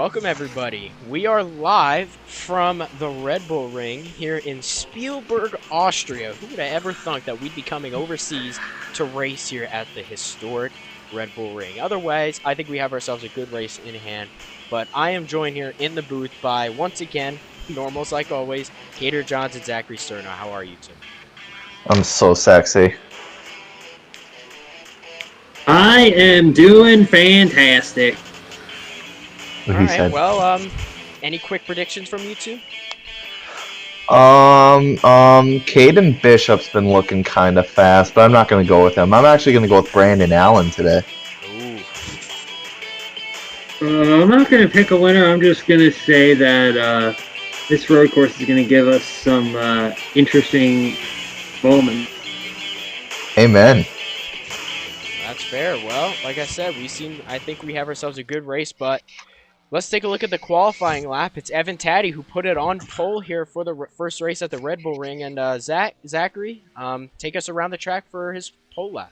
welcome everybody. We are live from the Red Bull Ring here in Spielberg, Austria. Who would have ever thunk that we'd be coming overseas to race here at the historic Red Bull Ring? Otherwise, I think we have ourselves a good race in hand. But I am joined here in the booth by, once again, normals like always, Cater Johns and Zachary Sterno. How are you two? I'm so sexy. I am doing fantastic. All right, well, any quick predictions from you two? Caden Bishop's been looking kind of fast, but I'm not going to go with him. I'm actually going to go with Brandon Allen today. Ooh. I'm not going to pick a winner. I'm just going to say that this road course is going to give us some interesting moments. Amen. That's fair. Well, like I said, I think we have ourselves a good race, but let's take a look at the qualifying lap. It's Evan Taddy who put it on pole here for the first race at the Red Bull Ring. And Zachary, take us around the track for his pole lap.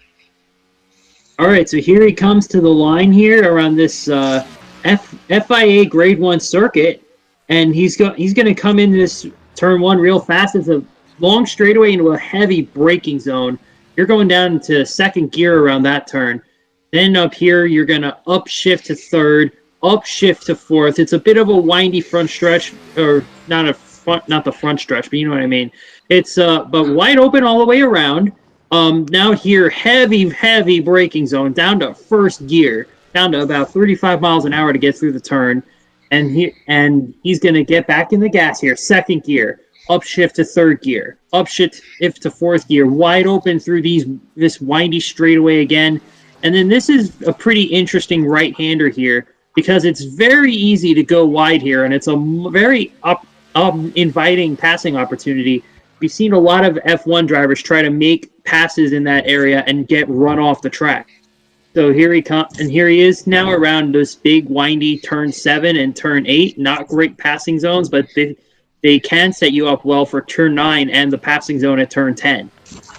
All right, so here he comes to the line here around this FIA Grade 1 circuit. And he's going to come into this turn one real fast. It's a long straightaway into a heavy braking zone. You're going down into second gear around that turn. Then up here, you're going to upshift to third, upshift to fourth. It's a bit of a windy front stretch, or not the front stretch, but you know what I mean. It's but wide open all the way around. Now here, heavy braking zone down to first gear, down to about 35 miles an hour to get through the turn. And he's going to get back in the gas here, second gear. Upshift to third gear, upshift to fourth gear, wide open through this windy straightaway again. And then this is a pretty interesting right-hander here because it's very easy to go wide here, and it's a very inviting passing opportunity. We've seen a lot of F1 drivers try to make passes in that area and get run off the track. So here he comes, and here he is now around this big windy turn 7 and turn 8. Not great passing zones, but they can set you up well for turn 9 and the passing zone at turn 10.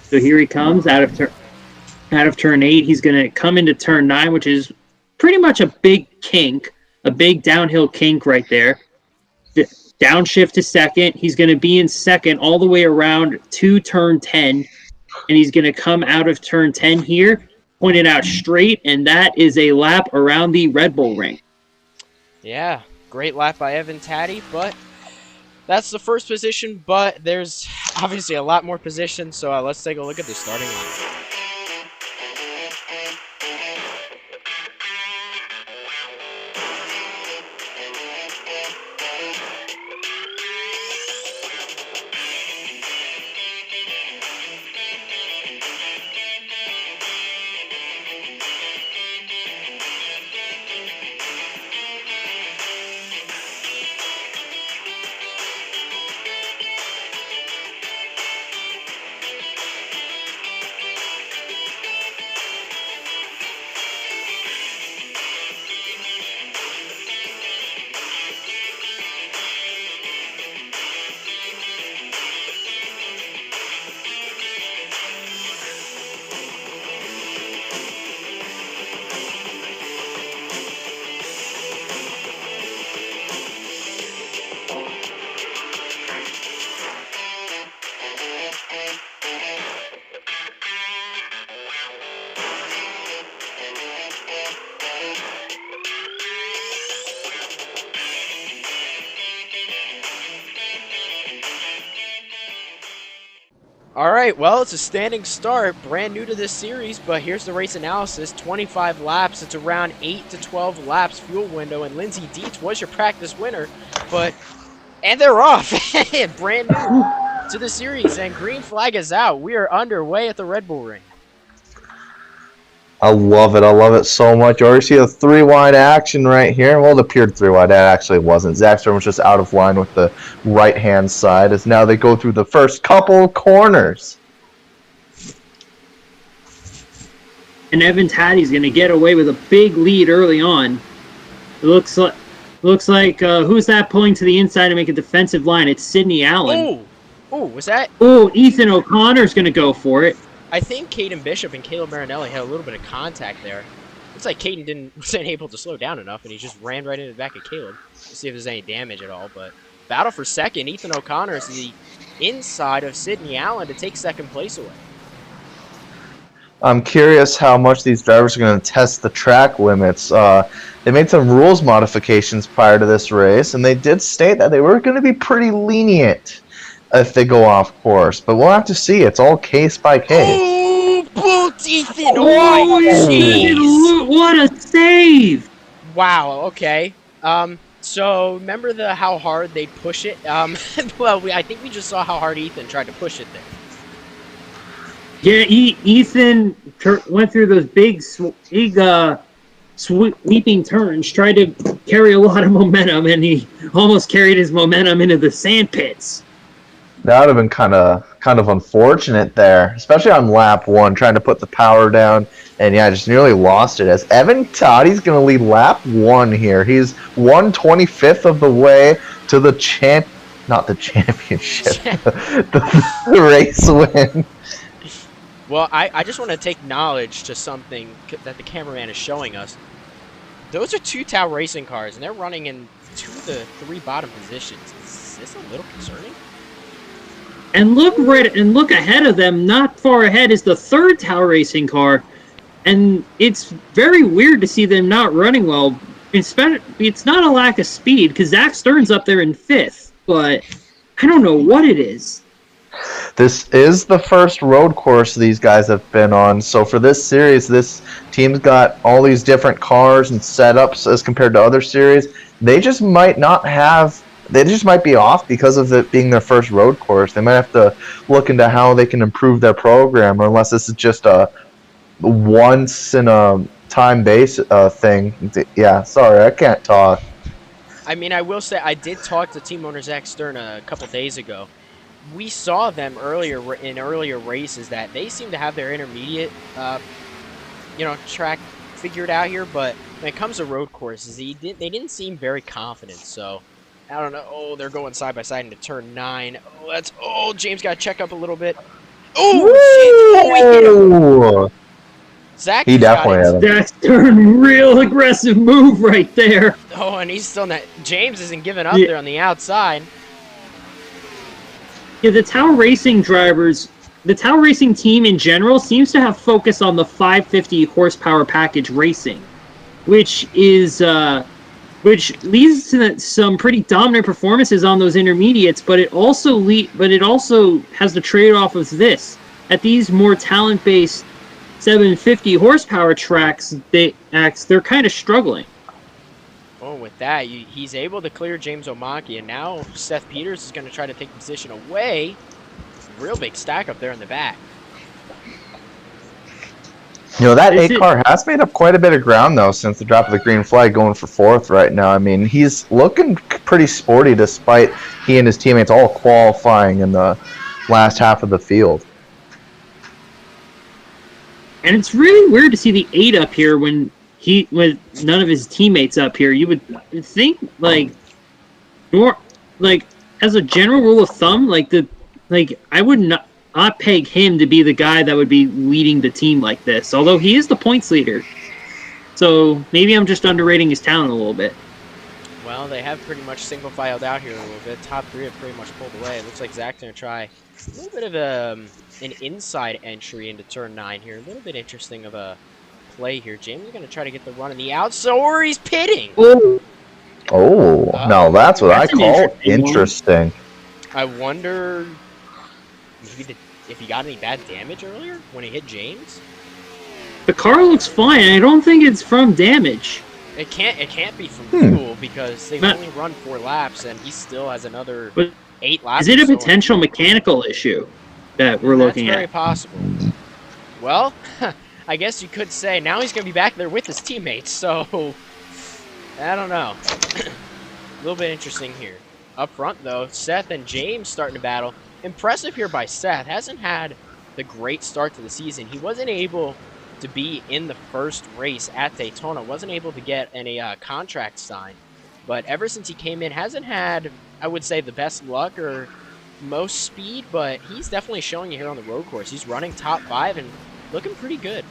So here he comes out of turn 8. He's going to come into turn 9, which is pretty much a big kink, a big downhill kink right there. Downshift to second. He's going to be in second all the way around to turn 10, and he's going to come out of turn 10 here, pointed out straight, and that is a lap around the Red Bull Ring. Yeah, great lap by Evan Taddy, but that's the first position, but there's obviously a lot more positions, so let's take a look at the starting line. Alright, well, it's a standing start, brand new to this series, but here's the race analysis. 25 laps, it's around 8 to 12 laps fuel window, and Lindsey Dietz was your practice winner, and they're off! Brand new to the series, and green flag is out. We are underway at the Red Bull Ring. I love it. I love it so much. You already see the 3-wide action right here. Well, it appeared 3-wide. That actually wasn't. Zachstrom was just out of line with the right-hand side as now they go through the first couple corners. And Evan Taddy's going to get away with a big lead early on. It looks like who's that pulling to the inside to make a defensive line? It's Sidney Allen. Oh, was that? Oh, Ethan O'Connor's going to go for it. I think Caden Bishop and Caleb Marinelli had a little bit of contact there. looks like Caden wasn't able to slow down enough, and he just ran right into the back of Caleb to see if there's any damage at all. But battle for second, Ethan O'Connor is the inside of Sydney Allen to take second place away. I'm curious how much these drivers are going to test the track limits. They made some rules modifications prior to this race, and they did state that they were going to be pretty lenient if they go off course. But we'll have to see. It's all case by case. Oh, boot Ethan! Oh my jeez! What a save! Wow. Okay. So remember how hard they push it? Well, I think we just saw how hard Ethan tried to push it there. Yeah, Ethan went through those big sweeping turns, tried to carry a lot of momentum, and he almost carried his momentum into the sand pits. That would have been kind of unfortunate there, especially on lap 1, trying to put the power down, and yeah, just nearly lost it. As Evan Toddy's going to lead lap 1 here. He's 1/25th of the way to the not the championship, the race win. Well, I just want to take knowledge to something that the cameraman is showing us. Those are 2 TAO Racing cars, and they're running in 2 of the 3 bottom positions. Is this a little concerning? And look ahead of them, not far ahead, is the 3rd TAO Racing car. And it's very weird to see them not running well. It's not a lack of speed, because Zach Stern's up there in 5th. But I don't know what it is. This is the first road course these guys have been on. So for this series, this team's got all these different cars and setups as compared to other series. They just might be off because of it being their first road course. They might have to look into how they can improve their program, or unless this is just a once in a time base thing. Yeah, sorry, I can't talk. I mean, I will say I did talk to team owner Zach Stern a couple days ago. We saw them earlier races that they seem to have their intermediate, track figured out here. But when it comes to road courses, they didn't seem very confident. So I don't know. Oh, they're going side by side into turn 9. James got to check up a little bit. Oh, Zach, he definitely had him. That's turned real aggressive move right there. Oh, and he's still not. James isn't giving up there on the outside. Yeah, the TAO Racing drivers, the TAO Racing team in general seems to have focus on the 550 horsepower package racing, which leads to some pretty dominant performances on those intermediates. But it also has the trade-off of this: at these more talent-based 750 horsepower tracks, they're kind of struggling. Oh, with that, he's able to clear James Omaki, and now Seth Peters is going to try to take the position away. Real big stack up there in the back. That 8 car has made up quite a bit of ground, though, since the drop of the green flag, going for 4th right now. I mean, he's looking pretty sporty despite he and his teammates all qualifying in the last half of the field. And it's really weird to see the 8 up here with none of his teammates up here. You would think, as a general rule of thumb, I would not peg him to be the guy that would be leading the team like this. Although he is the points leader, so maybe I'm just underrating his talent a little bit. Well, they have pretty much single filed out here a little bit. Top 3 have pretty much pulled away. It looks like Zach's gonna try a little bit of an inside entry into turn 9 here. A little bit interesting of a play here. James is going to try to get the run in the outside, or he's pitting. No, that's what I call interesting. I wonder if he got any bad damage earlier when he hit James. The car looks fine. I don't think it's from damage. It can't be from fuel because they've only run 4 laps and he still has another 8 laps. Is it a potential mechanical issue that we're looking at? That's very possible. Well, I guess you could say now he's going to be back there with his teammates, so I don't know. A little bit interesting here. Up front, though, Seth and James starting to battle. Impressive here by Seth. Hasn't had the great start to the season. He wasn't able to be in the first race at Daytona. Wasn't able to get any contract signed. But ever since he came in, hasn't had, I would say, the best luck or most speed, but he's definitely showing you here on the road course. He's running top 5 and looking pretty good.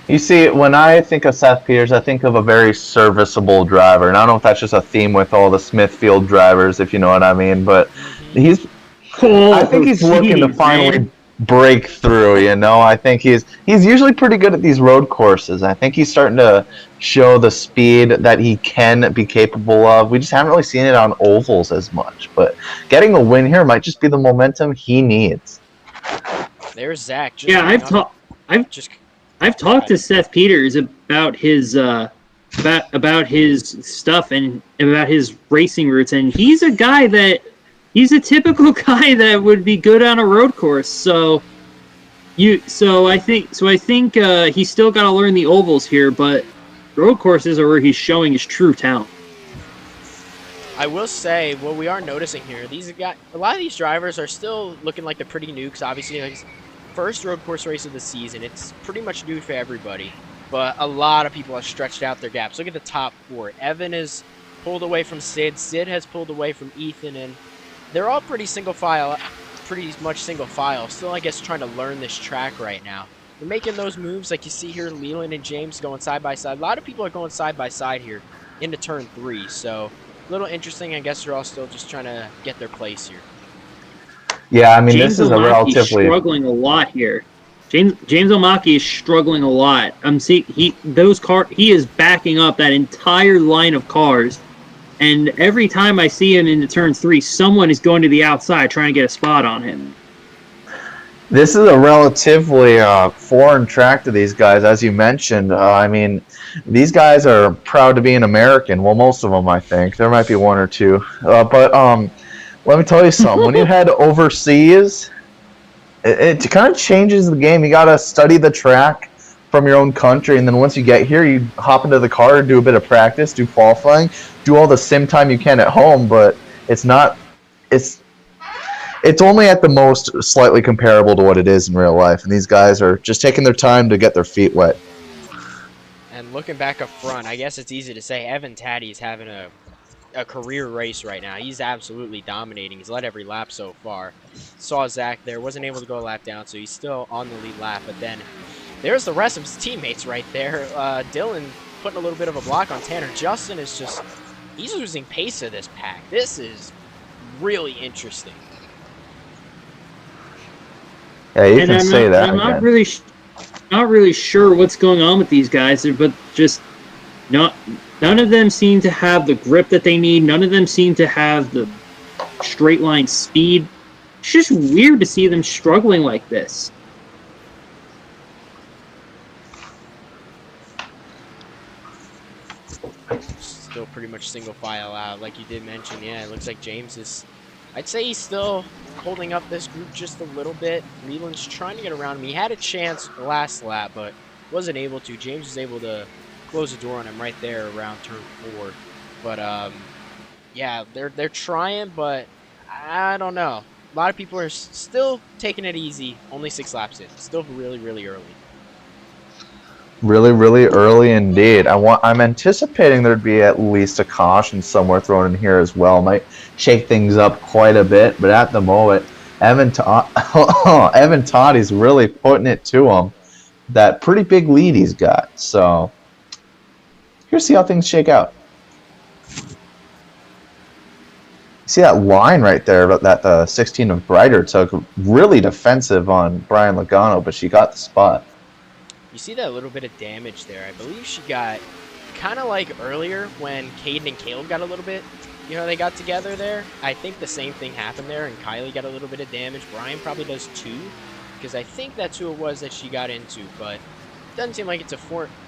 You see, when I think of Seth Peters, I think of a very serviceable driver, and I don't know if that's just a theme with all the Smithfield drivers, if you know what I mean. But Hmm. he's, I Oh, think he's looking to jeez, man. finally break through. You know, I think he's usually pretty good at these road courses. I think he's starting to show the speed that he can be capable of. We just haven't really seen it on ovals as much, but getting a win here might just be the momentum he needs. There's Zach just Yeah, getting on. I've Just I've go talked ahead. to Seth Peters about his about his stuff and about his racing routes, and he's a typical guy that would be good on a road course. I think he's still got to learn the ovals here, but road courses are where he's showing his true talent. I will say what we are noticing here. A lot of these drivers are still looking like they're pretty new because obviously like first road course race of the season. It's pretty much new for everybody, but a lot of people have stretched out their gaps. Look at the top four. Evan is pulled away from Sid. Sid has pulled away from Ethan, and they're all pretty much single file. Still, I guess, trying to learn this track right now. They're making those moves like you see here. Leland and James going side by side. A lot of people are going side by side here into turn 3. So a little interesting. I guess they're all still just trying to get their place here. Yeah, I mean, this James is a Omaki is relatively struggling a lot here. James Omaki is struggling a lot. He is backing up that entire line of cars, and every time I see him into turn 3, someone is going to the outside trying to get a spot on him. This is a relatively foreign track to these guys, as you mentioned. I mean, these guys are proud to be an American. Well, most of them, I think. There might be one or two. But let me tell you something. When you head overseas, it kind of changes the game. You got to study the track from your own country, and then once you get here, you hop into the car, do a bit of practice, do qualifying, do all the sim time you can at home. But it's not. It's only at the most slightly comparable to what it is in real life, and these guys are just taking their time to get their feet wet. And looking back up front, I guess it's easy to say Evan Taddy is having a career race right now. He's absolutely dominating. He's led every lap so far. Saw Zach there, wasn't able to go a lap down, so he's still on the lead lap. But then there's the rest of his teammates right there. Dylan putting a little bit of a block on Tanner. Justin is he's losing pace of this pack. This is really interesting. Yeah, you can say that. I'm not really sure what's going on with these guys, but just none of them seem to have the grip that they need. None of them seem to have the straight line speed. It's just weird to see them struggling like this. Still pretty much single file out, like you did mention. Yeah, it looks like James is, I'd say he's still holding up this group just a little bit. Leland's trying to get around him. He had a chance last lap, but wasn't able to. James was able to close the door on him right there around turn 4. But yeah, they're trying, but I don't know. A lot of people are still taking it easy. Only 6 laps in. Still really, really early. Really, really early indeed. I'm anticipating there'd be at least a caution somewhere thrown in here as well. Might shake things up quite a bit, but at the moment, Evan Toddy's really putting it to him. That pretty big lead he's got. So here's see how things shake out. See that line right there about that the 16 of Brighter took really defensive on Brian Logano, but she got the spot. You see that little bit of damage there. I believe she got kind of like earlier when Caden and Caleb got a little bit, they got together there. I think the same thing happened there, and Kylie got a little bit of damage. Brian probably does too, because I think that's who it was that she got into, but it doesn't seem like it's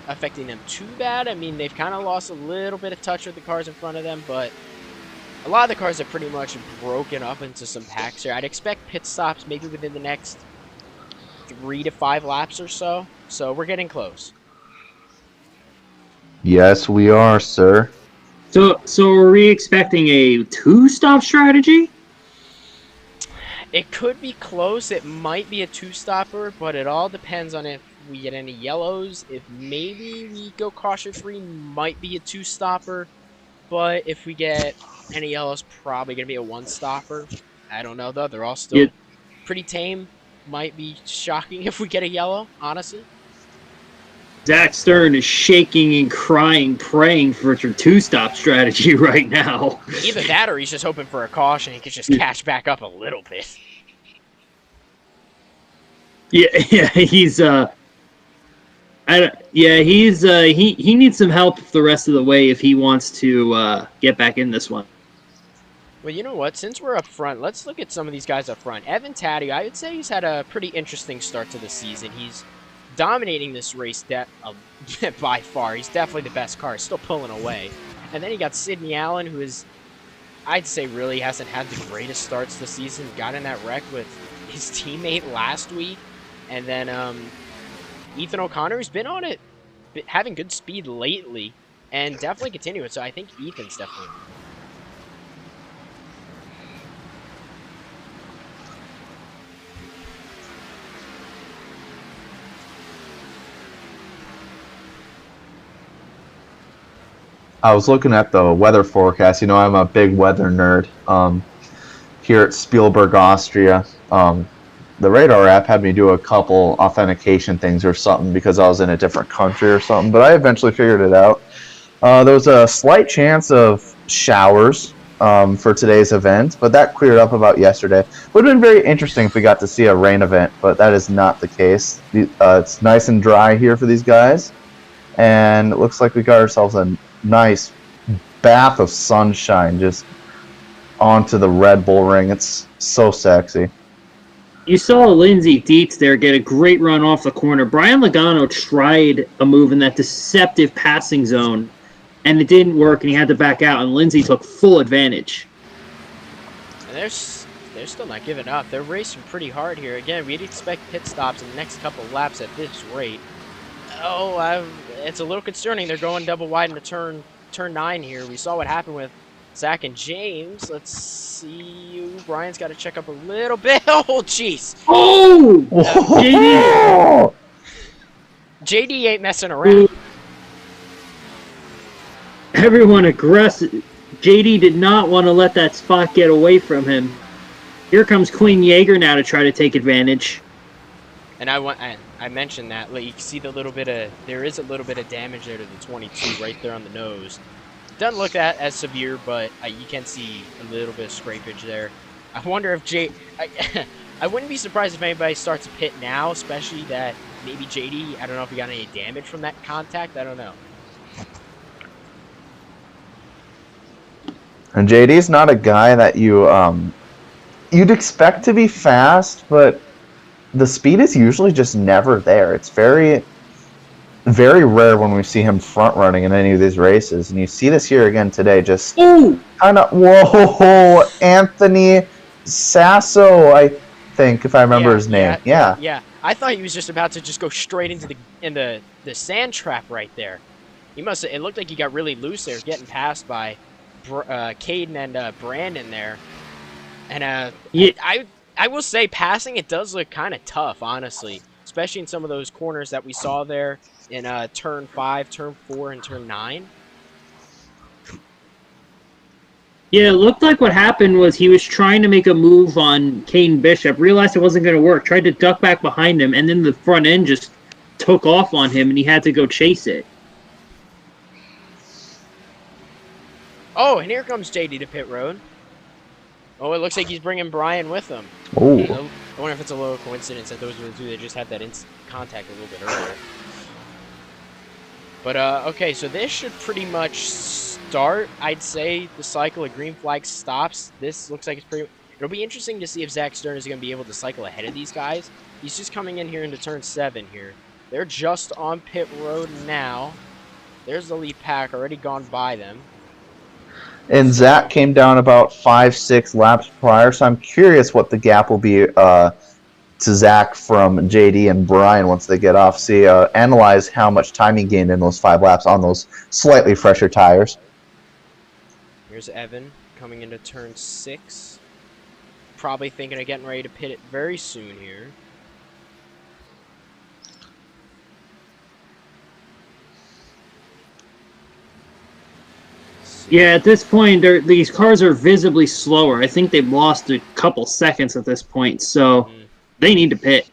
affecting them too bad. I mean, they've kind of lost a little bit of touch with the cars in front of them, but a lot of the cars have pretty much broken up into some packs here. I'd expect pit stops maybe within the next 3 to 5 laps or so. So we're getting close. Yes, we are, sir. So are we expecting a 2-stop strategy? It could be close. It might be a 2-stopper, but it all depends on if we get any yellows. If maybe we go caution free, might be a 2-stopper. But if we get any yellows, probably going to be a 1-stopper. I don't know, though. They're all still pretty tame. Might be shocking if we get a yellow, honestly. Zach Stern is shaking and crying, praying for a two-stop strategy right now. Either that or he's just hoping for a caution. He could just catch back up a little bit. Yeah, he's he needs some help the rest of the way if he wants to get back in this one. Well, you know what? Since we're up front, let's look at some of these guys up front. Evan Taddy, I would say he's had a pretty interesting start to the season. He's dominating this race by far. He's definitely the best car. He's still pulling away. And then you got Sidney Allen, who is, I'd say, really hasn't had the greatest starts to the season. Got in that wreck with his teammate last week. And then Ethan O'Connor, who's been on it, having good speed lately, and definitely continuing. So I think Ethan's definitely... I was looking at the weather forecast. You know, I'm a big weather nerd. Here at Spielberg, Austria, the radar app had me do a couple authentication things or something because I was in a different country or something, but I eventually figured it out. There was a slight chance of showers for today's event, but that cleared up about yesterday. Would have been very interesting if we got to see a rain event, but that is not the case. It's nice and dry here for these guys, and it looks like we got ourselves a nice bath of sunshine just onto the Red Bull Ring. It's so sexy. You saw Lindsey Dietz there get a great run off the corner. Brian Logano tried a move in that deceptive passing zone, and it didn't work, and he had to back out, and Lindsey took full advantage. And they're still not giving up. They're racing pretty hard here. Again, we'd expect pit stops in the next couple of laps at this rate. It's a little concerning. They're going double wide into turn 9 here. We saw what happened with Zach and James. Let's see. Brian's got to check up a little bit. Oh, jeez. Oh! JD ain't messing around. Everyone aggressive. JD did not want to let that spot get away from him. Here comes Queen Yeager now to try to take advantage. And I mentioned that. Like, you can see there is a little bit of damage there to the 22 right there on the nose. Doesn't look that as severe, but you can see a little bit of scrapage there. I wonder if I wouldn't be surprised if anybody starts a pit now, especially that maybe JD, I don't know if he got any damage from that contact. I don't know. And JD's not a guy that you'd expect to be fast, but the speed is usually just never there. It's very, very rare when we see him front running in any of these races, and you see this here again today. Just kind of whoa, Anthony Sasso, I think, if I remember his name. Yeah. I thought he was just about to just go straight into the sand trap right there. It looked like he got really loose there, getting passed by Caden and Brandon there. And I will say, passing it does look kind of tough, honestly, especially in some of those corners that we saw there in turn 5, turn 4, and turn 9. Yeah, it looked like what happened was he was trying to make a move on Caden Bishop, realized it wasn't going to work, tried to duck back behind him, and then the front end just took off on him, and he had to go chase it. Oh, and here comes JD to pit road. Oh, it looks like he's bringing Brian with him. Oh. I wonder if it's a little coincidence that those were the two that just had that instant contact a little bit earlier. But, okay, so this should pretty much start, I'd say, the cycle of green flag stops. This looks like it's pretty... It'll be interesting to see if Zach Stern is going to be able to cycle ahead of these guys. He's just coming in here into turn 7 here. They're just on pit road now. There's the lead pack already gone by them. And Zach came down about 5-6 laps prior, so I'm curious what the gap will be to Zach from JD and Brian once they get off. See, analyze how much time he gained in those 5 laps on those slightly fresher tires. Here's Evan coming into turn 6. Probably thinking of getting ready to pit it very soon here. Yeah, at this point, these cars are visibly slower. I think they've lost a couple seconds at this point, so they need to pit.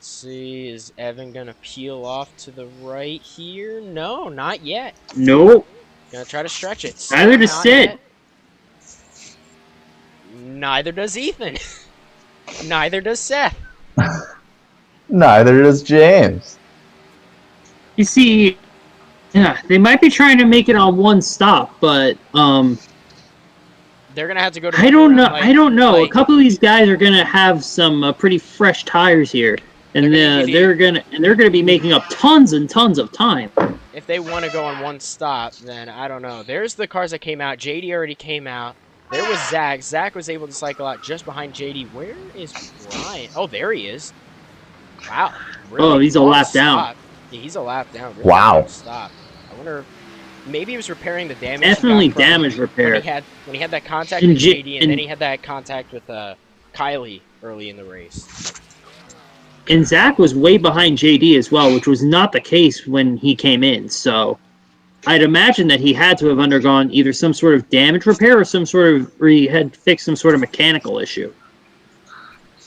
Let's see, is Evan gonna peel off to the right here? No, not yet. Nope. Gonna try to stretch it. Still Neither does not Sid. yet. Neither does Ethan. Neither does Seth. Neither does James. You see, yeah, they might be trying to make it on one stop, but They're gonna have to go to. I don't know. Like, I don't know. A couple of these guys are gonna have some pretty fresh tires here, and they're gonna be making up tons and tons of time. If they want to go on one stop, then I don't know. There's the cars that came out. JD already came out. There was Zach. Zach was able to cycle out just behind JD. Where is Brian? Oh, there he is. Wow. Really He's a lap down. Yeah, he's a lap down. Really Wow. Stop. I wonder. Maybe he was repairing the damage. Definitely damage repair. When he had that contact with JD, and then he had that contact with Kylie early in the race. And Zach was way behind JD as well, which was not the case when he came in. So I'd imagine that he had to have undergone either some sort of damage repair or he had fixed some sort of mechanical issue.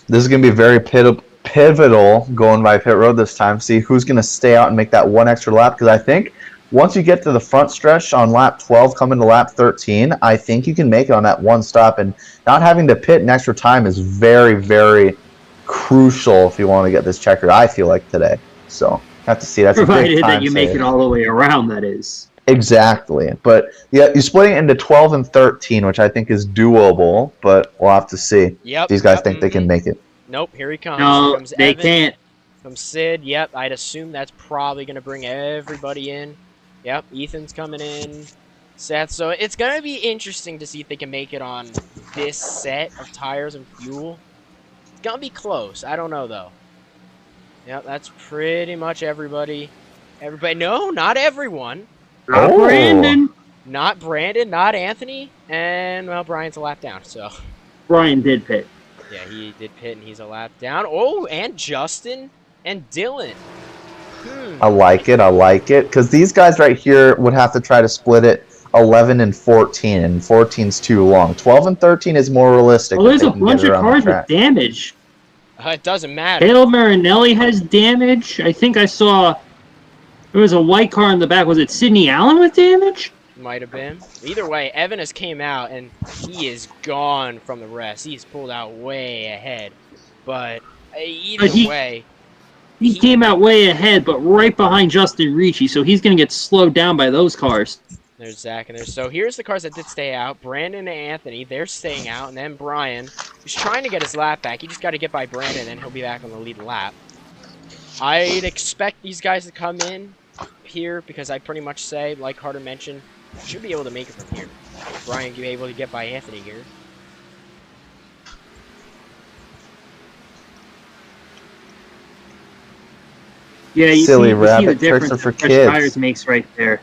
This is going to be very pivotal going by pit road this time. See who's going to stay out and make that one extra lap. Because I think once you get to the front stretch on lap 12, coming to lap 13, I think you can make it on that one stop. And not having to pit in extra time is very, very crucial if you want to get this checker, I feel like, today. So have to see. That's provided that you make it all the way around, that is. Exactly. But yeah, you're splitting it into 12 and 13, which I think is doable, but we'll have to see. Yep. These guys think they can make it. Nope, here he comes. No, Here comes they Evan. can't. From Sid, yep, I'd assume that's probably going to bring everybody in. Yep, Ethan's coming in. Seth, so it's going to be interesting to see if they can make it on this set of tires and fuel. It's going to be close. I don't know, though. Yep, that's pretty much everybody. No, not everyone. Not Brandon. Not Brandon, not Anthony, and, well, Brian's a lap down, so. Brian did pit. Yeah, he did pit, and he's a lap down. Oh, and Justin and Dylan. I like it, because these guys right here would have to try to split it 11 and 14, and 14's too long. 12 and 13 is more realistic. Oh, there's a bunch of cars with damage. It doesn't matter. Dale Marinelli has damage. I think I saw there was a white car in the back. Was it Sidney Allen with damage? Might have been. Either way, Evan has came out, and he is gone from the rest. He's pulled out way ahead. But either way... He came out way ahead, but right behind Justin Ricci, so he's going to get slowed down by those cars. There's Zach, and there's... So here's the cars that did stay out. Brandon and Anthony, they're staying out, and then Brian, who's trying to get his lap back. He just got to get by Brandon, and he'll be back on the lead lap. I'd expect these guys to come in here, because I pretty much say, like Carter mentioned, should be able to make it from here. Brian can be able to get by Anthony here. Yeah, you Silly see the rabbit tricks difference are for that Fresh kids. Tires makes right there.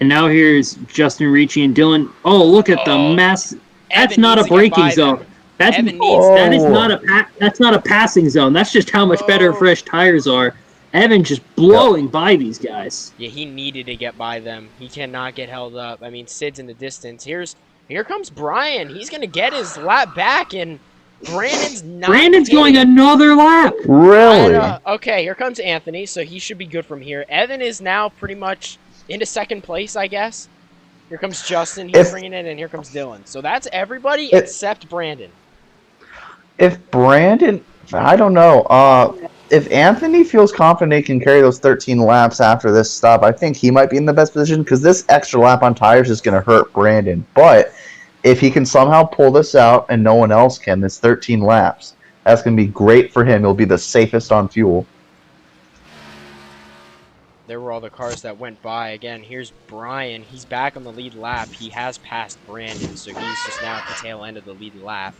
And now here's Justin Ricci and Dylan. Oh, look at the mass. That's Evan not a needs to get braking by zone. them. That's Evan needs that's not a passing zone. That's just how much better Fresh Tires are. Evan just blowing by these guys. Yeah, he needed to get by them. He cannot get held up. I mean, Sid's in the distance. Here comes Brian. He's gonna get his lap back, and Brandon's not. Brandon's going another lap. Really? Okay, here comes Anthony, so he should be good from here. Evan is now pretty much into second place, I guess. Here comes Justin. He's bringing it, and here comes Dylan. So that's everybody except Brandon. If Brandon, I don't know. If Anthony feels confident he can carry those 13 laps after this stop, I think he might be in the best position, because this extra lap on tires is going to hurt Brandon. But if he can somehow pull this out and no one else can, this 13 laps, that's going to be great for him. He'll be the safest on fuel. There were all the cars that went by. Again, here's Brian. He's back on the lead lap. He has passed Brandon, so he's just now at the tail end of the lead lap.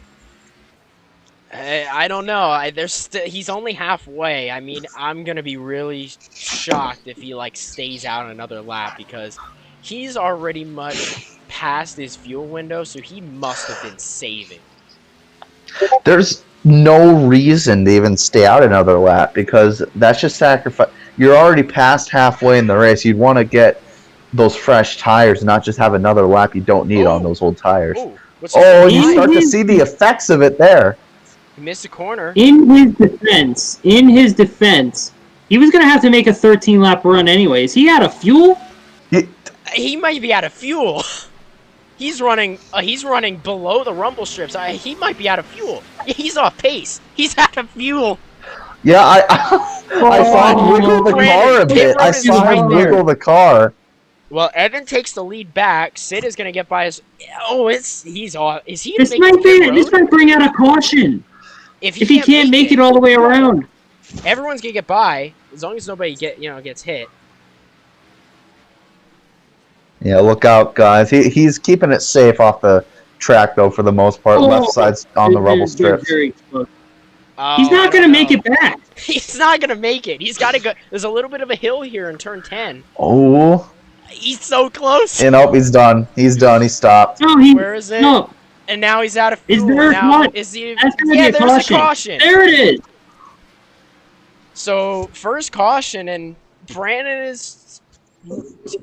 I don't know. He's only halfway. I mean, I'm gonna be really shocked if he stays out another lap, because he's already much past his fuel window, so he must have been saving. There's no reason to even stay out another lap, because that's just sacrifice. You're already past halfway in the race. You'd want to get those fresh tires, not just have another lap you don't need on those old tires. You start to see the effects of it there. He missed a corner. In his defense, he was going to have to make a 13-lap run anyways. He had a fuel. He might be out of fuel. He's running below the rumble strips. He might be out of fuel. He's off pace. He's out of fuel. Yeah, I saw him wiggle the car a bit. I saw him wiggle the car. Well, Evan takes the lead back. Sid is gonna get by his. Oh, he's off. Is he? This might bring out a caution. If he can't make it all the way around, everyone's gonna get by as long as nobody gets hit. Yeah, look out, guys. He's keeping it safe off the track though for the most part. Left side's on the rubble strips. He's not going to make it back. He's not going to make it. He's got to go. There's a little bit of a hill here in turn 10. Oh. He's so close. And nope, he's done. He's done. He stopped. No, where is it? No. And now he's out of fuel. Is there now, what? Is he? That's gonna yeah, be a there's caution. a caution. There it is. So, first caution, and Brandon is...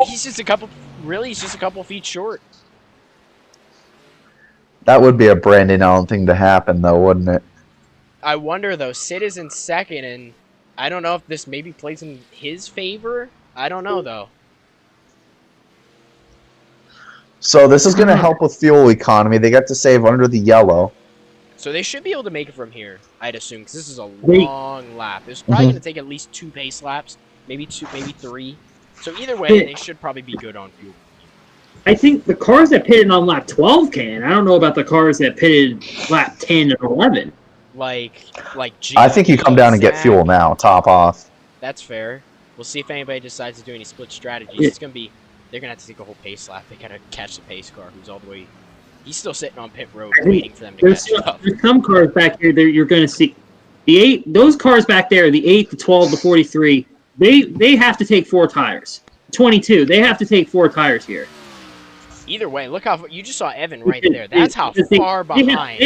He's just a couple feet short. That would be a Brandon Allen thing to happen, though, wouldn't it? I wonder, though. Sid is in second, and I don't know if this maybe plays in his favor. I don't know, though. So this is going to help with fuel economy. They got to save under the yellow. So they should be able to make it from here, I'd assume, because this is a long lap. It's probably going to take at least 2 pace laps, maybe 2, maybe 3. So either way, they should probably be good on fuel. I think the cars that pitted on lap 12 can. I don't know about the cars that pitted lap 10 and 11. Like G. I think you come down and get fuel now, top off. That's fair. We'll see if anybody decides to do any split strategies. It's gonna be they're gonna have to take a whole pace lap. They gotta catch the pace car who's all the way. He's still sitting on pit road waiting for them to catch up. There's some cars back here that you're gonna see. Those cars back there, the 8, the 12, the 43. They have to take 4 tires. 22. They have to take 4 tires here. Either way, look how you just saw Evan right there. That's how far behind.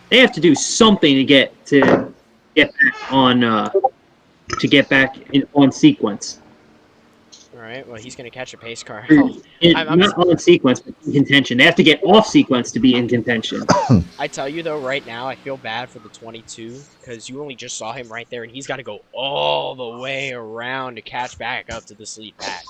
They have to do something to get back on on sequence. All right. Well, he's gonna catch a pace car. Not on sequence, but in contention. They have to get off sequence to be in contention. I tell you though, right now I feel bad for the 22 because you only just saw him right there, and he's got to go all the way around to catch back up to this lead pack.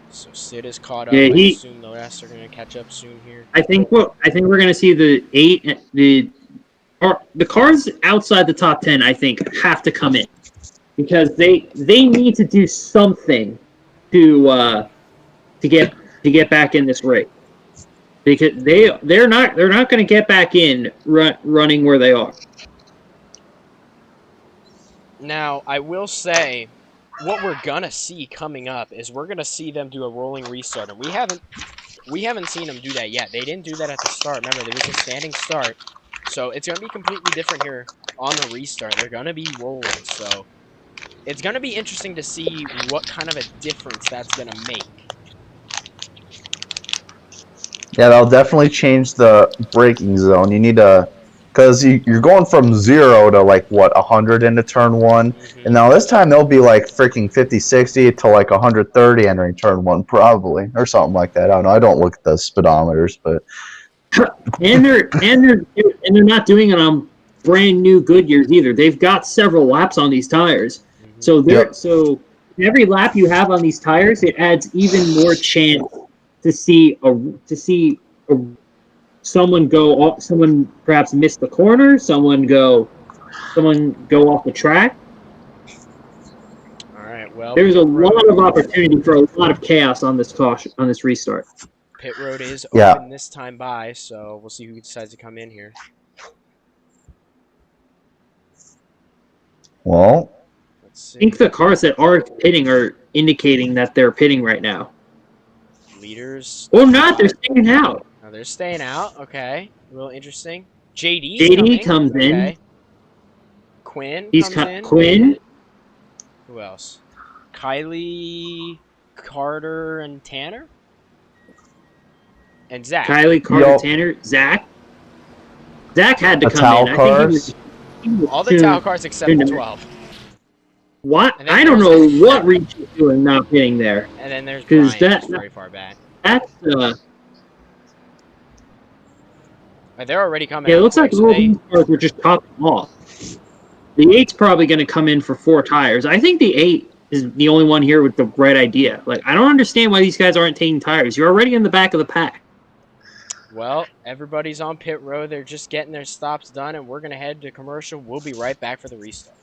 So Sid is caught up. Yeah, I assume the rest are going to catch up soon here. I think we're going to see the 8 the cars outside the top 10. I think have to come in because they need to do something to get back in this race because they're not going to get back in running where they are. Now I will say, what we're gonna see coming up is we're gonna see them do a rolling restart, and we haven't seen them do that yet. They didn't do that at the start. Remember, there was a standing start, so it's gonna be completely different here on the restart. They're gonna be rolling, so it's gonna be interesting to see what kind of a difference that's gonna make. Yeah, that'll definitely change the braking zone. You need to, because you're going from 0 to like what 100 into turn 1, and now this time they'll be like freaking 50, 60 to like 130 entering turn 1 probably, or something like that. I don't know. I don't look at the speedometers, but and they're not doing it on brand new Goodyears either. They've got several laps on these tires, so so every lap you have on these tires, it adds even more chance to see someone perhaps miss the corner, someone go off the track. All right, well, there's a lot of opportunity for a lot of chaos on this restart. Pit road is open this time by, so we'll see who decides to come in here. Well, let's see. I think the cars that are pitting are indicating that they're pitting right now. Leaders. Or not, they're staying out. Oh, they're staying out. Okay, real interesting. JD comes in. Quinn comes in. Quinn. Who else? Kylie, Carter, and Tanner? And Zach. Kylie, Carter, Tanner, Zach. Zach had to come in. Cars. I think he was all the TAO cars except the 12. What? I don't know what Reach is doing not getting there. And then there's Brian, who's very far back. They're already coming Yeah, it out looks quick, like so all these cars were just topping off. The 8's probably going to come in for 4 tires. I think the 8 is the only one here with the right idea. Like, I don't understand why these guys aren't taking tires. You're already in the back of the pack. well, everybody's on pit road. They're just getting their stops done, and we're going to head to commercial. We'll be right back for the restart.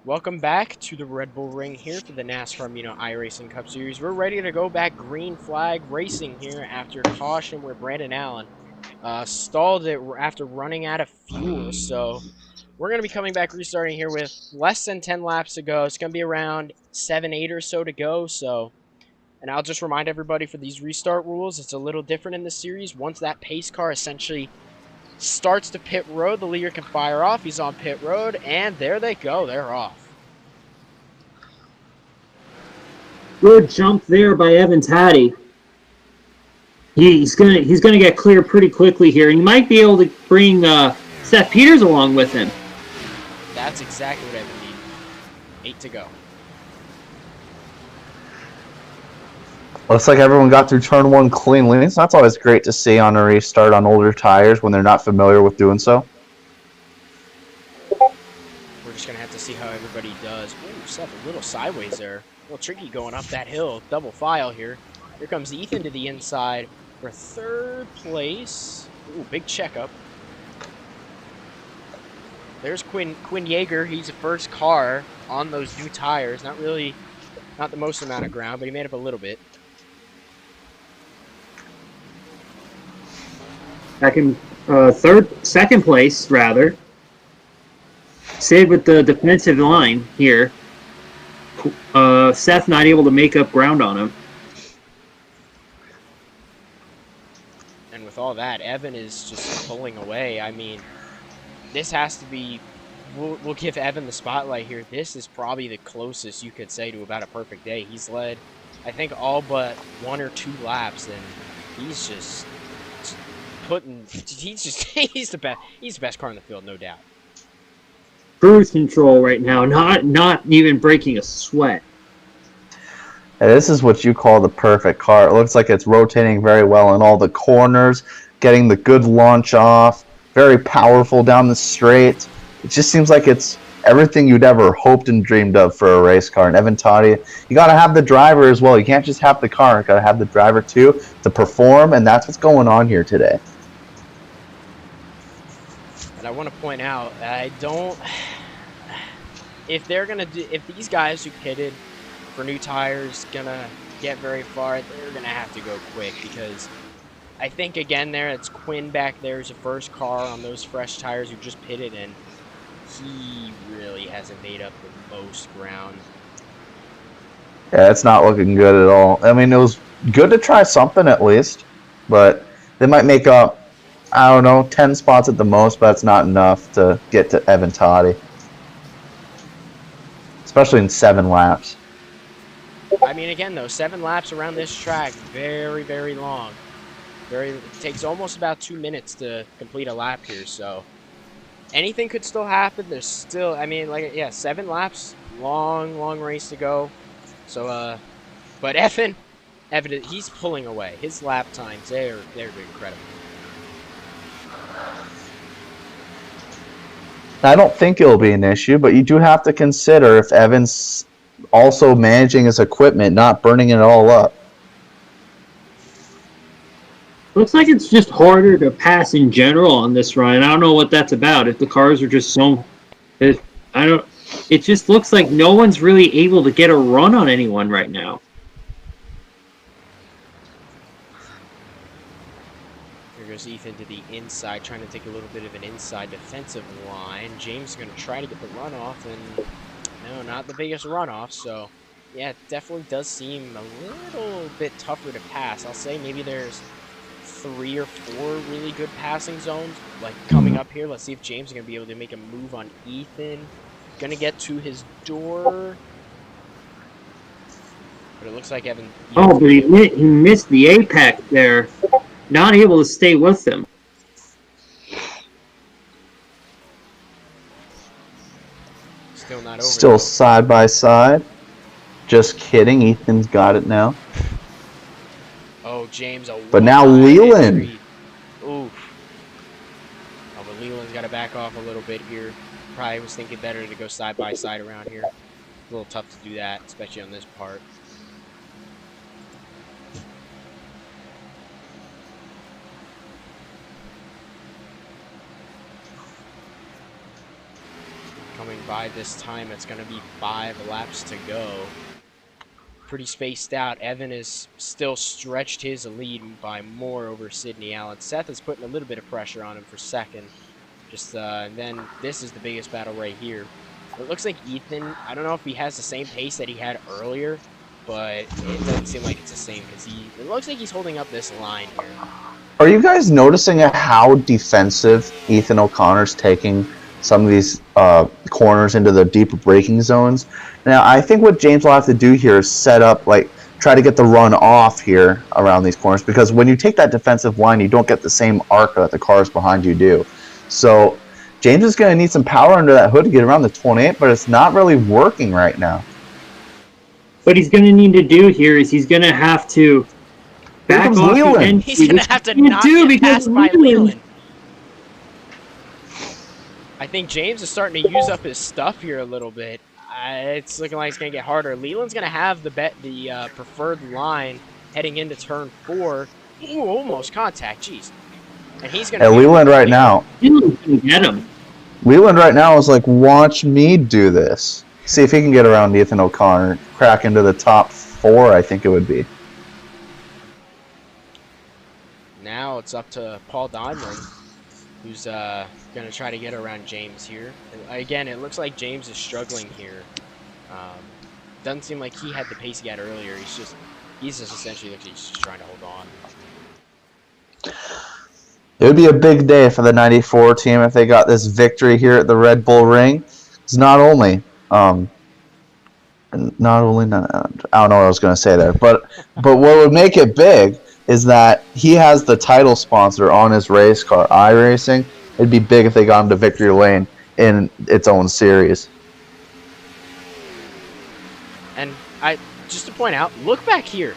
Welcome back to the Red Bull Ring here for the NASCAR Amino iRacing Cup Series. We're ready to go back green flag racing here after caution where Brandon Allen stalled it after running out of fuel. So we're going to be coming back restarting here with less than 10 laps to go. It's going to be around 7, 8 or so to go. And I'll just remind everybody for these restart rules, it's a little different in this series. Once that pace car essentially starts to pit road, the leader can fire off. He's on pit road, and there they go. They're off. Good jump there by Evan Taddy. He's gonna get clear pretty quickly here. He might be able to bring Seth Peters along with him. That's exactly what Evan needed. 8 to go. Looks like everyone got through turn 1 cleanly, so that's always great to see on a restart on older tires when they're not familiar with doing so. We're just going to have to see how everybody does. Ooh, Seth, a little sideways there. A little tricky going up that hill. Double file here. Here comes Ethan to the inside for 3rd place. Ooh, big checkup. There's Quinn Yeager. He's the first car on those new tires. Not the most amount of ground, but he made up a little bit. Second place, rather. Stayed with the defensive line here. Seth not able to make up ground on him. And with all that, Evan is just pulling away. I mean, this has to be... We'll give Evan the spotlight here. This is probably the closest you could say to about a perfect day. He's led, I think, all but 1 or 2 laps, and he's just putting... He's the best car in the field, no doubt. Cruise control right now, not even breaking a sweat. And this is what you call the perfect car. It looks like it's rotating very well in all the corners, getting the good launch off, very powerful down the straight. It just seems like it's everything you'd ever hoped and dreamed of for a race car. And Evan Toddy, you got to have the driver as well. You can't just have the car. You got to have the driver too to perform, and that's what's going on here today. And I want to point out, if these guys who pitted for new tires gonna get very far, they're gonna have to go quick, because I think again it's Quinn back there is the first car on those fresh tires who just pitted, and he really hasn't made up the most ground. Yeah, it's not looking good at all. I mean, it was good to try something at least, but they might make up, I don't know, 10 spots at the most, but that's not enough to get to Evan Toddy. Especially in 7 laps. I mean, again, though, 7 laps around this track, very, very long. It takes almost about 2 minutes to complete a lap here, so anything could still happen. There's still, I mean, 7 laps, long race to go. So, but Evan, he's pulling away. His lap times, they're incredible. I don't think it'll be an issue, but you do have to consider if Evan's also managing his equipment, not burning it all up. Looks like it's just harder to pass in general on this run. I don't know what that's about. If the cars are just so... It just looks like no one's really able to get a run on anyone right now. goes Ethan to the inside, trying to take a little bit of an inside defensive line. James is going to try to get the runoff, and no, not the biggest runoff. So, yeah, it definitely does seem a little bit tougher to pass. I'll say maybe there's 3 or 4 really good passing zones, like coming up here. Let's see if James is going to be able to make a move on Ethan. Going to get to his door. But it looks like Evan... Oh, but he missed the apex there. Not able to stay with him. Still not over. Still side by side. Just kidding. Ethan's got it now. Oh, James. But now Leland. Oof. Oh, but Leland's got to back off a little bit here. Probably was thinking better to go side by side around here. A little tough to do that, especially on this part. Coming by this time, it's going to be 5 laps to go. Pretty spaced out. Evan has still stretched his lead by more over Sydney Allen. Seth is putting a little bit of pressure on him for second. And then this is the biggest battle right here. It looks like Ethan, I don't know if he has the same pace that he had earlier, but it doesn't seem like it's the same because it looks like he's holding up this line here. Are you guys noticing how defensive Ethan O'Connor's taking some of these corners into the deeper braking zones? Now, I think what James will have to do here is set up, try to get the run off here around these corners, because when you take that defensive line, you don't get the same arc that the cars behind you do. So James is going to need some power under that hood to get around the 28, but it's not really working right now. What he's going to need to do here is he's going to have to back off the end. He's going to have to not get passed by Leland. I think James is starting to use up his stuff here a little bit. It's looking like it's going to get harder. Leland's going to have the preferred line heading into turn 4. Ooh, almost contact. Jeez. And he's going to... Leland right now. Leland can get him. Leland right now is like, watch me do this. See if he can get around Ethan O'Connor. Crack into the top 4, I think it would be. Now it's up to Paul Diamond, who's going to try to get around James here. And again, it looks like James is struggling here. Doesn't seem like he had the pace he had earlier. He's just essentially like he's just trying to hold on. It would be a big day for the 94 team if they got this victory here at the Red Bull Ring. It's not only I don't know what I was going to say there, but what would make it big is that he has the title sponsor on his race car, iRacing. It'd be big if they got him to victory lane in its own series. And just to point out, look back here.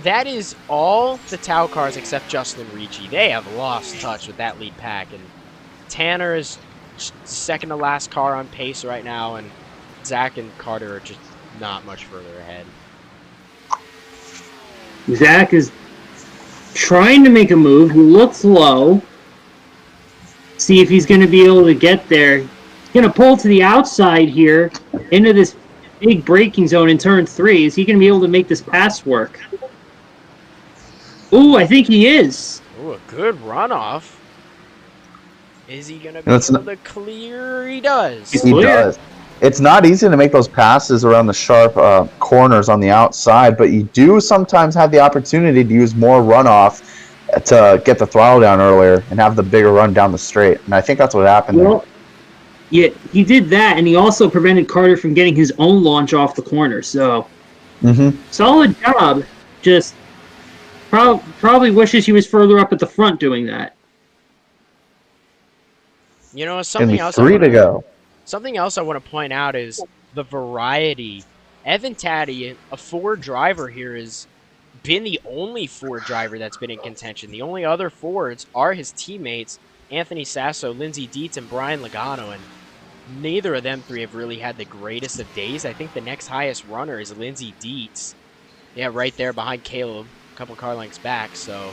That is all the TAO cars except Justin Ricci. They have lost touch with that lead pack, and Tanner is second to last car on pace right now, and Zach and Carter are just not much further ahead. Zach is trying to make a move. He looks low. See if he's going to be able to get there. He's going to pull to the outside here into this big braking zone in turn 3. Is he going to be able to make this pass work? Ooh, I think he is. Ooh, a good runoff. Is he going to be able to clear? He does. He does. It's not easy to make those passes around the sharp corners on the outside, but you do sometimes have the opportunity to use more runoff to get the throttle down earlier and have the bigger run down the straight. And I think that's what happened there. Yeah, he did that, and he also prevented Carter from getting his own launch off the corner. So, solid job. Just probably wishes he was further up at the front doing that. You know, something else. Something else I want to point out is the variety. Evan Taddy, a Ford driver here, has been the only Ford driver that's been in contention. The only other Fords are his teammates, Anthony Sasso, Lindsey Dietz, and Brian Logano, and neither of them 3 have really had the greatest of days. I think the next highest runner is Lindsey Dietz. Yeah, right there behind Caleb, a couple car lengths back. So,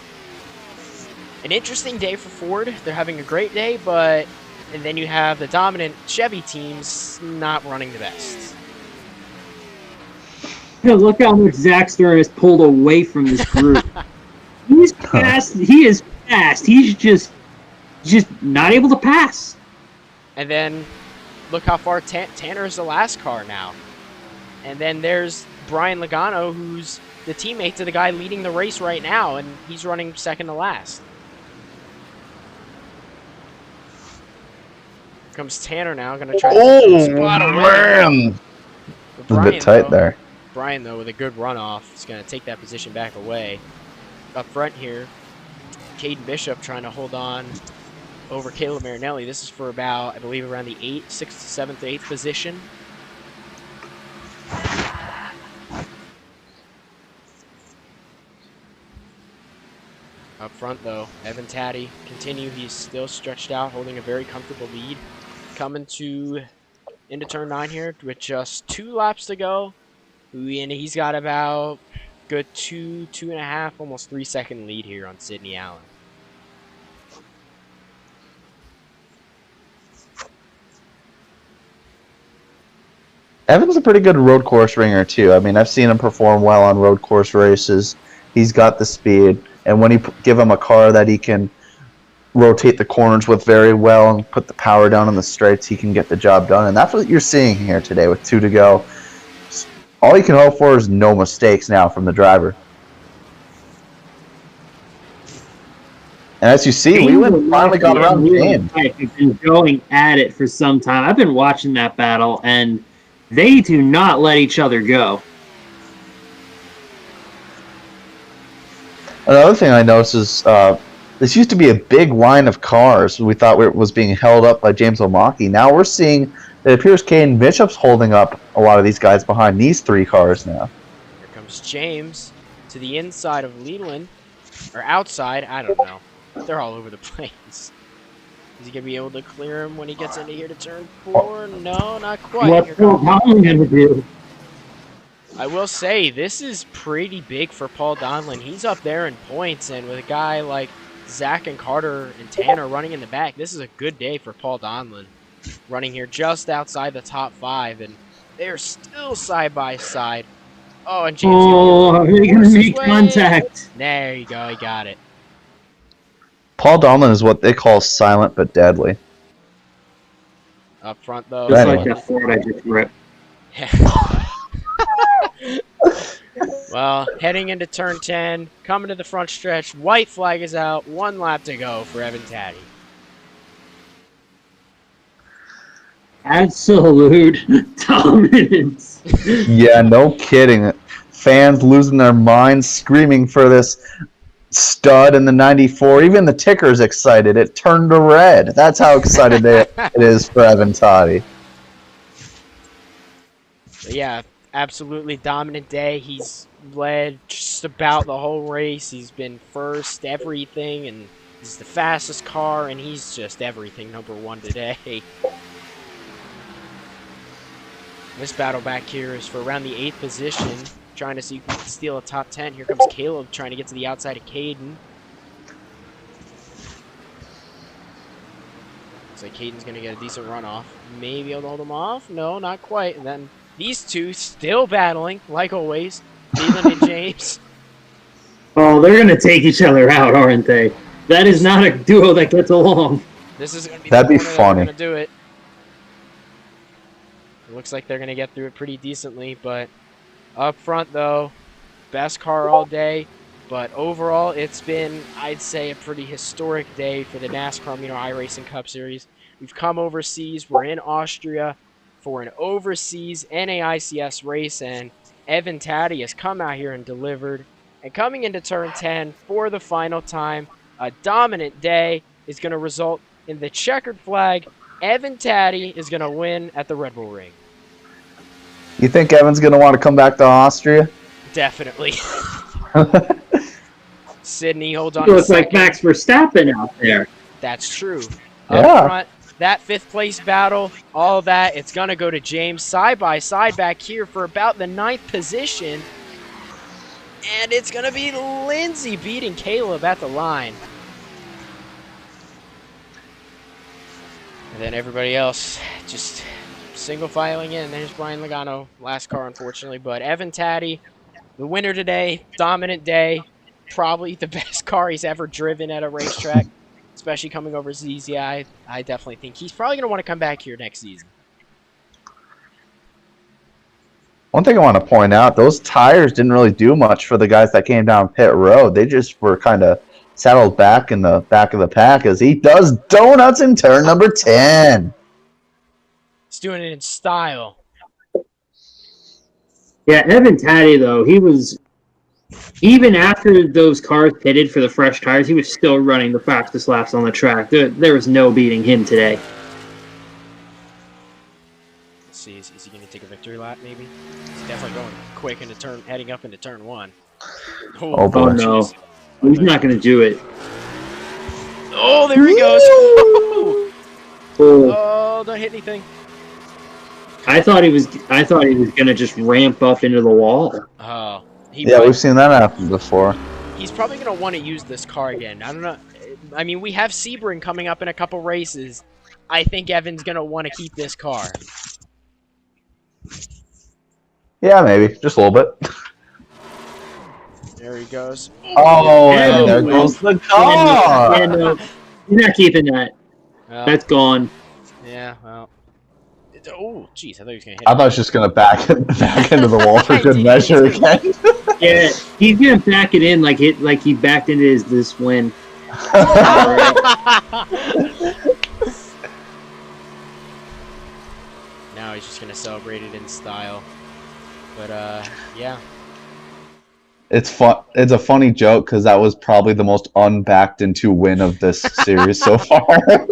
an interesting day for Ford. They're having a great day, but... And then you have the dominant Chevy teams not running the best. Look how much Zach Stern has pulled away from this group. He is fast. He's just not able to pass. And then look how far Tanner's the last car now. And then there's Brian Logano, who's the teammate to the guy leading the race right now, and he's running second to last. Here comes Tanner now, going to try to spot a win. It was a bit tight there. Brian, though, with a good runoff, is going to take that position back away. Up front here, Caden Bishop trying to hold on over Caleb Marinelli. This is for about, I believe, around the 6th, 7th, 8th position. Up front, though, Evan Taddy continue. He's still stretched out, holding a very comfortable lead. Coming into turn 9 here with just 2 laps to go. And he's got about good 2.5, almost 3-second lead here on Sidney Allen. Evan's a pretty good road course ringer, too. I mean, I've seen him perform well on road course races. He's got the speed. And when you give him a car that he can rotate the corners with very well and put the power down on the straights, he can get the job done. And that's what you're seeing here today with 2 to go. All you can hope for is no mistakes now from the driver. And as you see, Leland finally got around the game. They've been going at it for some time. I've been watching that battle, and they do not let each other go. Another thing I noticed is this used to be a big line of cars. We thought it was being held up by James Omaki. Now we're seeing it appears Caden Bishop's holding up a lot of these guys behind these 3 cars now. Here comes James to the inside of Leland, or outside, I don't know. They're all over the place. Is he going to be able to clear him when he gets into here to turn 4? No, not quite. What's Donlin going to do? I will say, this is pretty big for Paul Donlin. He's up there in points, and with a guy like Zach and Carter and Tanner running in the back, this is a good day for Paul Donlin. Running here just outside the top 5, and they're still side by side. Oh, and James. Oh, they're going to make contact. There you go, he got it. Paul Donlin is what they call silent but deadly. Up front, though. Just like that Ford I just ripped. Well, heading into turn 10, coming to the front stretch, white flag is out, 1 lap to go for Evan Taddy. Absolute dominance. Yeah, no kidding. Fans losing their minds, screaming for this stud in the 94. Even the ticker's excited. It turned to red. That's how excited it is for Evan Taddy. Yeah, absolutely dominant day. He's led just about the whole race. He's been first, everything, and he's the fastest car, and he's just everything #1 today. This battle back here is for around the 8th position, trying to see who can steal a top 10. Here comes Caleb trying to get to the outside of Caden. Looks like Caden's going to get a decent runoff. Maybe able to hold him off? No, not quite. And then these two still battling, like always. Leland and James. Oh, they're going to take each other out, aren't they? That is not a duo that gets along. This is going to be That'd the be corner funny. They're going to do it. It looks like they're going to get through it pretty decently, but up front, though, best car all day. But overall, it's been, I'd say, a pretty historic day for the NASCAR Amino iRacing Cup Series. We've come overseas. We're in Austria for an overseas NAICS race, and Evan Taddy has come out here and delivered. And coming into turn 10 for the final time, a dominant day is going to result in the checkered flag. Evan Taddy is going to win at the Red Bull Ring. You think Evan's going to want to come back to Austria? Definitely. Sydney holds on. It looks like Max Verstappen out there. That's true. Yeah. Up front, that 5th place battle, all that, it's going to go to James side by side back here for about the 9th position. And it's going to be Lindsay beating Caleb at the line. And then everybody else just single filing in. There's Brian Logano, last car unfortunately. But Evan Taddy, the winner today, dominant day. probably the best car he's ever driven at a racetrack, especially coming over ZZ. I definitely think he's probably going to want to come back here next season. One thing I want to point out, those tires didn't really do much for the guys that came down pit road. They just were kind of settled back in the back of the pack as he does donuts in turn number 10. He's doing it in style. Yeah, Evan Taddy, though, he was, even after those cars pitted for the fresh tires, he was still running the fastest laps on the track. There was no beating him today. Let's see, is he going to take a victory lap, maybe? He's definitely going quick into turn, heading up into turn 1. Oh, boy. Oh, no. Geez. He's not going to do it. Oh, there he goes. Oh, don't hit anything. I thought he was going to just ramp up into the wall. Oh. Yeah, we've seen that happen before. He's probably going to want to use this car again. I don't know. I mean, we have Sebring coming up in a couple races. I think Evan's going to want to keep this car. Yeah, maybe. Just a little bit. There he goes. Oh, Yeah, and there goes the car! Yeah, no, you're not keeping that. That's gone. Yeah, well. Oh, jeez, I thought he was going to hit I thought I was just going to back into the wall for good measure again. Yeah, he's going to back it in like he backed into this win. Now he's just going to celebrate it in style. But, yeah. It's fun. It's a funny joke because that was probably the most unbacked into win of this series so far.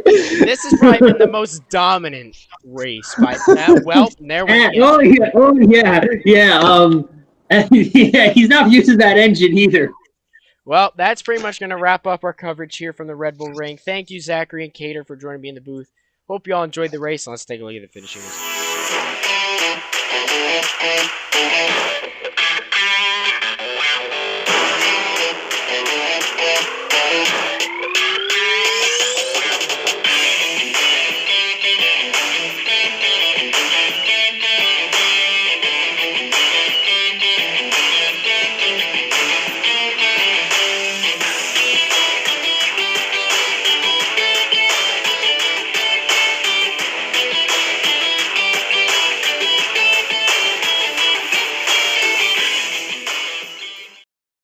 This has probably been the most dominant race by now. Well, there we go. Oh yeah. Yeah, he's not using that engine either. Well, that's pretty much going to wrap up our coverage here from the Red Bull Ring. Thank you, Zachary and Cater, for joining me in the booth. Hope you all enjoyed the race. Let's take a look at the finishing results.